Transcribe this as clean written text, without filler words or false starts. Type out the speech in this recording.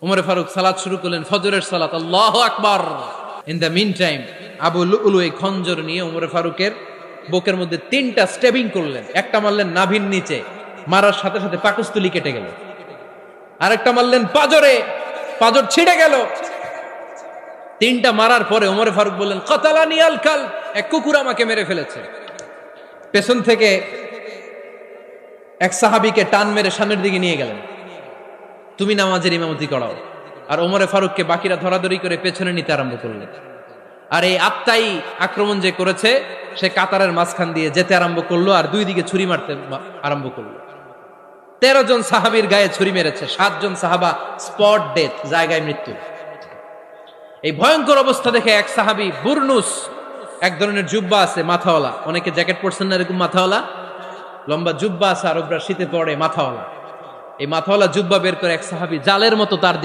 উমরে ফারুক সালাত শুরু করলেন, ফজরের সালাত, আল্লাহু আকবার। In the meantime Abu Lulu এই খঞ্জর নিয়ে উমরে ফারুকের বুকের মধ্যে 3টা স্টেবিং করলেন। একটা মারলেন নাভির নিচে, মারার সাথে সাথে পাকস্থলী কেটে গেল। আরেকটা মারলেন পাজরে, পাজর ছিঁড়ে গেল। 3টা মারার পরে উমরে ফারুক বললেন, কাতালানি আল কাল, এক কুকুর আমাকে মেরে ফেলেছে। পেছন থেকে এক সাহাবীকে টান মেরে সামনের দিকে নিয়ে গেলেন, তুমি নামাজের ইমামতি করাও। আর ওমরে ফারুককে বাকিরা ধরাধরি করে পেছনে নিতে আরম্ভ করলেন। আর এই আত্মাই আক্রমণ যে করেছে, সে কাতারের মাঝখান দিয়ে যেতে আরম্ভ করলো আর 2 দিকে ছুরি মারতে আরম্ভ করলো। 13 জন সাহাবীর গায়ে ছুরি মেরেছে, 7 জন সাহাবা স্পট ডেথ, জায়গায় মৃত্যু। এই ভয়ঙ্কর অবস্থা দেখে এক সাহাবী বুরনুস, এক ধরনের জুব্বা আছে মাথাওয়ালা, অনেকে জ্যাকেট পরছেন না এরকম মাথাওয়ালা, লম্বা জুব্বা আছে, আরবরা শীতে পড়ে মাথাওয়ালা, এই মাথাওয়ালা জুব্বা বের করে এক সাহাবী জালের মতো তার দিকে